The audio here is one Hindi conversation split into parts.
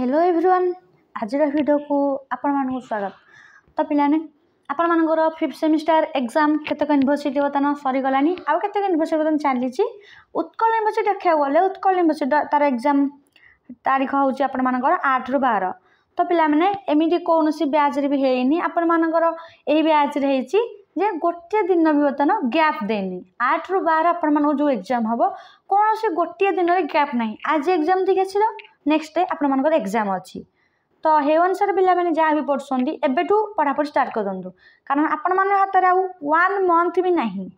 हेलो एवरीवन आज वीडियो को आपण मान स्वागत। तो पिलाने आपण मानकर 5th सेमिस्टर एग्जाम केतक यूनिवर्सिटी बर्तमान सरीगलानी आउ केतक यूनिवर्सिटी बर्तमान चली उत्कल यूनिवर्सिटी देखा गले उत्कल यूनिवर्सिटी तार एग्जाम तारीख हूँ आपण मानकर 8 ରୁ 12। तो पिलाने एमती कौन ब्याज भी हैनी आपण मानकर यही ब्याज जे गोटे दिन भी बर्तमान गैप देनी 8 ରୁ 12 आपण मान जो एग्जाम हम कौन से गोटे दिन में गैप ना आज एग्जाम दी आस नेक्स्ट डे आपण मानकर एग्जाम अच्छी। तो हे अनुसार पिला मैंने जहाँ भी पढ़ुंट एबेठू पढ़ापढ़ी स्टार्ट कर दिंतु कारण आपण मान हाथ में आउ 1 मंथ भी नहीं।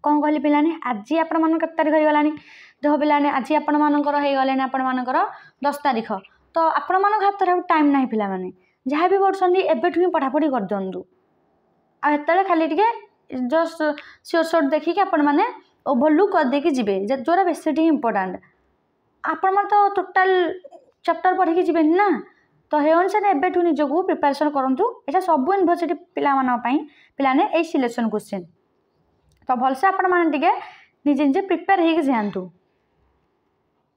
कौन कहली पिलाने आज आपण मान केत तारीख हो गलानी देख पिलाने आज आपण मानकर हो गले आपण मानकर 10 तारीख। तो आपण मान हाथ में टाइम ना पिला माने जहाँ भी पढ़ुंट एबेठू ही पढ़ापढ़ी कर दिंतु आते खाली टे जस्ट सियोर सर्ट देखिए आपण मैंने ओभरलुक कर देकी जीवे जोरा बेसी टी इम्पोर्टाट आपण तो टोटाल चैप्टर पढ़ी की जीवे ना। तो हे अनुसार एबेठू निजको प्रिपरेशन करूँ यहाँ सब यूनिवर्सिटी पिलाने यही सिलेक्शन क्वेश्चन तो भलसे आपण मैंने टे निजे निजे प्रिपेयर हो जातु।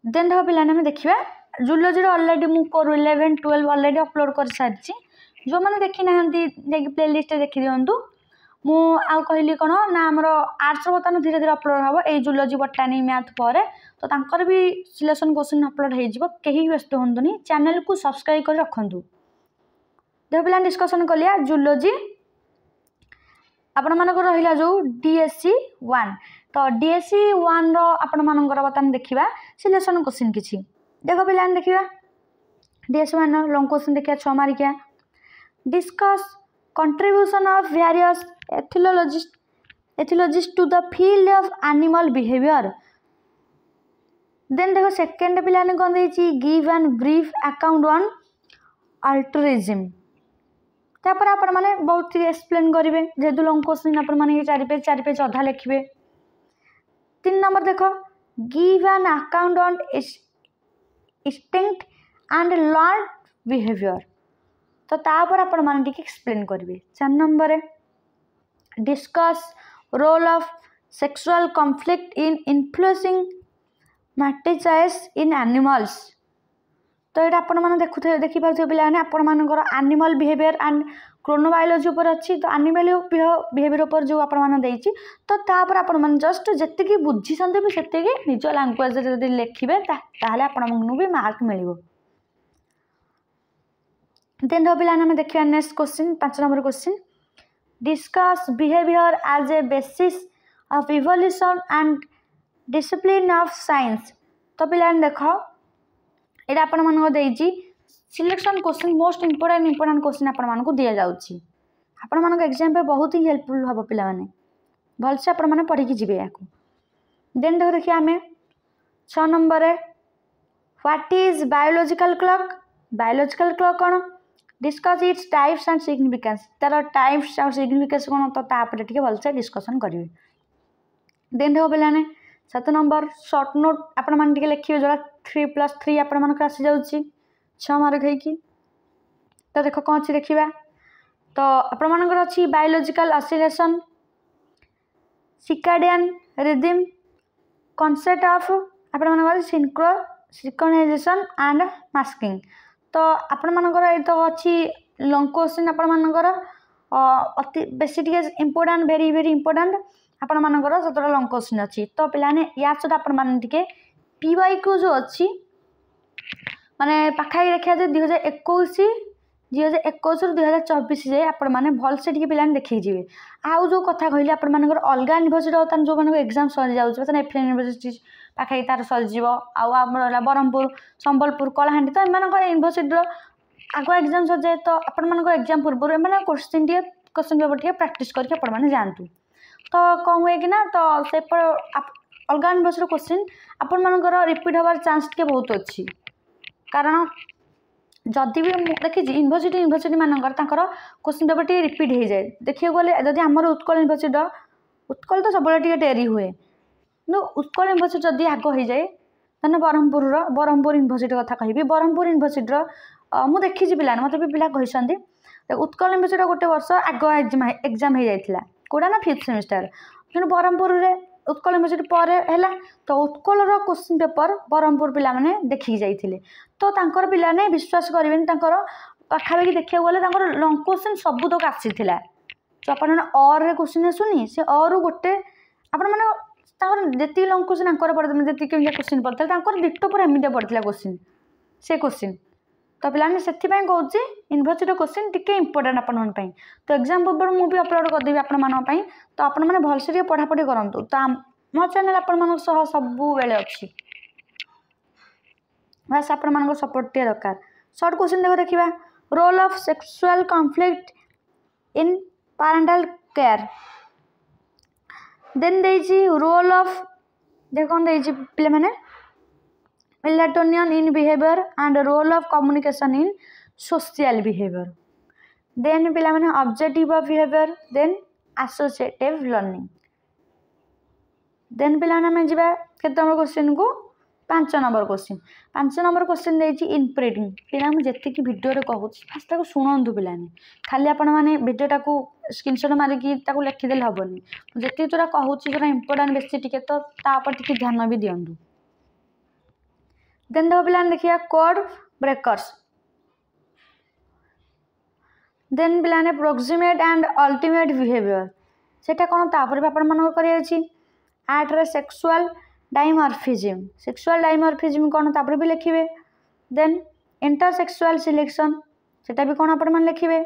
देन देख पिलाने देखा जूलॉजी अलरेडी मुझे 11 12 अलरेडी अपलोड कर सारी जो मैंने देखी ना प्ले लिस्ट देखी दिंतु मु कहली कौन ना आमर आर्ट्स बर्तमान धीरे धीरे अपलोड हम ये जूलॉजी बटानी मैथ पर तो तांकर भी सिलेक्शन क्वेश्चन अपलोड हो कहीं व्यस्त हूँ चैनल को सब्सक्राइब कर रखु। देख पिला डिस्कसन कलिया जूलॉजी आपण मानक रहा जो DSC 1 तो DSC 1 आपण मानकर बर्तमान देखा सिलेक्शन क्वेश्चन किसी देख पिला देखा DSC 1 लॉन्ग क्वेश्चन देखा 6 मार्किया discuss contribution of various ethologists to the field of animal behavior। then देखो सेकेंड पिलाने कौन देछि give and brief account on altruism तापर आपण माने बहुत एक्सप्लेन करिवे जेदु लॉन्ग क्वेश्चन आपण माने 4 पेज अधा लिखिबे। 3 नंबर देखो give an account on instinct and learn behaviour तो तापर आपण माने टिक एक्सप्लेन करिवे। 4 number discuss role of sexual conflict in influencing matrices in animals तो ये आपण माने देखि पाथि पिला ने आपण मानकर एनिमल बिहेवियर एंड क्रोनोबायोलॉजी ऊपर अच्छी तो एनिमल बिहेवियर ऊपर जो आपण माने देछि तो तापर आपण माने जस्ट जत्ते बुझी संते भी सेते निज लैंग्वेज रे जदि लिखिबे ताहाले आपण मानू भी मार्क मिलिबो। देन दो पिलाने में देखिए next question 5 number question discuss behaviour as a basis of evolution and discipline of science तो पिलाने देखो ये आपण मानको देछि selection question most important question आपण मानको दिया जाउछि आपण मानको एग्जाम पे बहुत ही हेल्पफुल हबो पिला माने भलसे आपण माने पढ़ी कि जिवे याको। देन देखिए हमें 6 number what is biological clock कौन discuss its types and significance तार टाइप्स और सिग्निफिकेंस कौन तो तापर टिके भलसे डिस्कशन करिवे। देन देखो पिलाने 7 नंबर शॉर्ट नोट आपण मान टिके लिखिबे जोला 3+3 आपण मान आसी जाउची 6 मार्क हेकी तो देखो कौन अछि देखिबा तो आपण मानकर अछि biological oscillation circadian rhythm concept of आपण मानकर सिंक्रोनाइजेशन एंड मास्किंग तो आपण मानकर ये तो अच्छी लॉन्ग क्वेश्चन आपण मानकर अति बेसी टिके इंपोर्टेंट वेरी वेरी इंपोर्टेंट आपण मानकर 17 लॉन्ग क्वेश्चन अच्छी। तो पिलाने या सहित आपण मान टिके PYQ जो अच्छी माने पाखाई देखिया जे 2021 ରୁ 2024 जाए आपण माने भल से टिके पिलाने देखि जिवे आउ जो कथा कहली आपण मानकर अलगा यूनिवर्सिटी होतन जो मानकर एग्जाम सरी जाउछ तने एफ यूनिवर्सिटी पाखाई तार सरी जीवो आउ हमर बरहमपुर संबलपुर कलाहांडी तो एमानकर यूनिवर्सिटी आगो एग्जाम सर जाए तो आपण मानकर एग्जाम पूर्व एमाने क्वेश्चन पेपर टिके प्रैक्टिस करके आपण माने जानतु तो कौन हुए कि ना तो से अलगा यूनिवर्सिटी क्वेश्चन आपण मानकर रिपीट होबार चांस टिके बहुत अच्छी कारण जदि भी देखी यूनिवर्सिटी मानकर तांकर क्वेश्चन पेपर टिके रिपीट हो जाए देखिए गले जदि हमर उत्कल यूनिवर्सिटी उत्कल तो सब टिके डेरी हुए कि उत्कल यूनिवर्सिटी जदि आग हो जाए तेना बरहमपुर यूनिवर्सिटी कथा कहि बरहमपुर यूनिवर्सिटी मु देखी पिला मत भी पिला कहते उत्कल यूनिवर्सिटी गोटे वर्ष आग एग्जाम हो जाता कौटा ना 5th सेमिस्टर कि बरहमपुर उत्कल यूनिवर्सिटी पर है तो उत्कलर क्वेश्चन पेपर ब्रह्मपुर पिला माने देखिक जाइए तो तांकर पिला ने विश्वास करेंगे पाखापाखि देखा गले लंग क्वेश्चन सब तक आसी तो आप अर क्वेश्चन आसुनी से अरु गोटे आपण मैंने जी लंग क्वेश्चन पढ़ते जी क्वेश्चन पड़ता दिट पूरा एमती पड़ता क्वेश्चन से क्वेश्चन तो पे से कहूँ यूनिवर्सिटी क्वेश्चन टी इंपोर्टाट आप तो एग्जाम पेपर मुझे अपलोड करदेवी आप तो आप भलसे पढ़ापढ़ी करूँ तो मो चैनल आप सब बेले अच्छी बस आप सपोर्ट टे दरकार सर्ट क्वेश्चन देखा role of sexual conflict in parental care then role of देख कौन पे मैंने melatonin in behavior and role of communication in social behavior then पिला माने objective of behavior then associative learning then पिला माने जिबा केते नंबर क्वेश्चन को 5 नंबर क्वेश्चन देछि इनप्रिंटिंग पिला हम जत्ते की वीडियो रे कहू फास्ट ताको सुनंतु पिलानी खाली आपण माने वीडियोटा को स्क्रीनशॉट मारि की ताको लिखि देल हबनी जत्ते जोरा कहूची जोरा इंपोर्टेंट बेसी टिके तो ता पर टिके ध्यान भी दियंतु देन पे देखिए कोड ब्रेकर्स देन पे प्रोक्सीमेट एंड अल्टीमेट बिहेवियर सेटा कौन तापर आपण मन कर सेक्सुअल डाइमॉर्फिज्म कौन तापर भी लिखिए देन इंटरसेक्सुअल सिलेक्शन सेटा भी कौन आपण मन लिखिए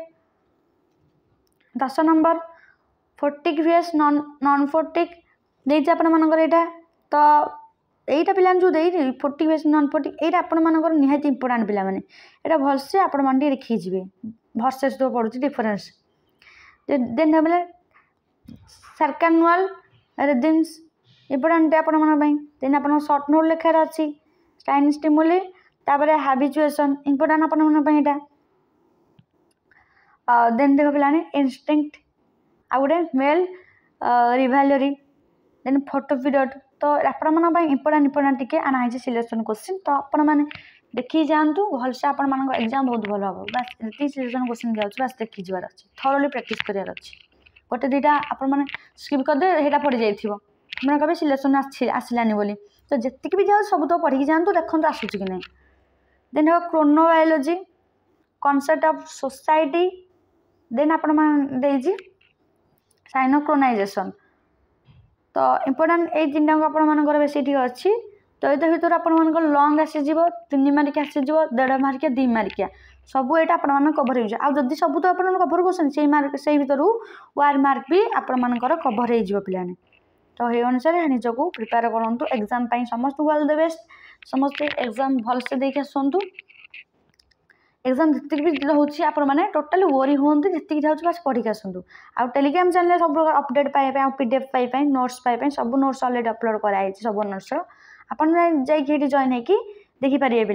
10 नंबर फोर्टिक vs नॉन फोर्टिक देती आपण मनकर एटा तो एटा पिला जो दे फोर्टिक vs नॉन फोर्टिक एटा आपण मनकर निहाती इंपोर्टेंट पिला माने एटा भलसे आपण मन देखि जिवे वर्सेस दो पड़ुची डिफरेंस देन बोले सर्कैनुअल रिदम्स इंपोर्टेंट आपण मन पई देन आपण शॉर्ट नोट लेखार अछि टाइम स्टिमुली तापर हैबिचुएशन इंपोर्टेंट आपण मन पई एटा देन देखो पिलाने इंस्टिंक्ट आ गोटे मेल रिवालरी देन फोटो पीरियड तो आपण मन इंपोर्टेंट टिके आना सिलेक्शन क्वेश्चन तो आपण मैंने देखी जातु भलसे आपण मान एग्जाम बहुत भल हम बस ये सिलेक्शन क्वेश्चन जाऊँ बस देखी जबार अच्छे थरोली प्रैक्टिस करार अच्छे गोटे दुईटा आपण मैंने स्किप करदे सेटा पड़ जाइए मैंने कहे सिलेक्शन आसलानी बोली तो जी भी जाओ सब तो पढ़ी जातु देखो आसूँ कि नहीं then chronobiology concept of society then आपण साइनोक्रोनाइजेशन तो इंपोर्टेंट ये तीन टाक आपर बेसी ठीक अच्छी तो ये भर आप लंग आसीज 3 मार्किया आसीज 1.5 मार्किया 2 मार्किया सब ये आप कभर हो सब तो आप कभर कर मार्क से भर 1 मार्क भी आपर कभर हो पाने तो ये अनुसार निज को प्रिपेयर करूँ एग्जाम समस्त को ऑल द बेस्ट समस्ते एग्जाम भलसे देख आसतु एग्जाम जितक भी रोचे आपने टोटाली वरी हूँ जी जाऊँ बस पढ़ी आसतु आउ टेलीग्राम चैनल सब अपडेट पाइबा पीडीएफ पाइबा नोट्स पाइबा सब नोट्स अलरेडी अपलोड कराई सब नोट्स आप जॉइन होगी देखिपारे पे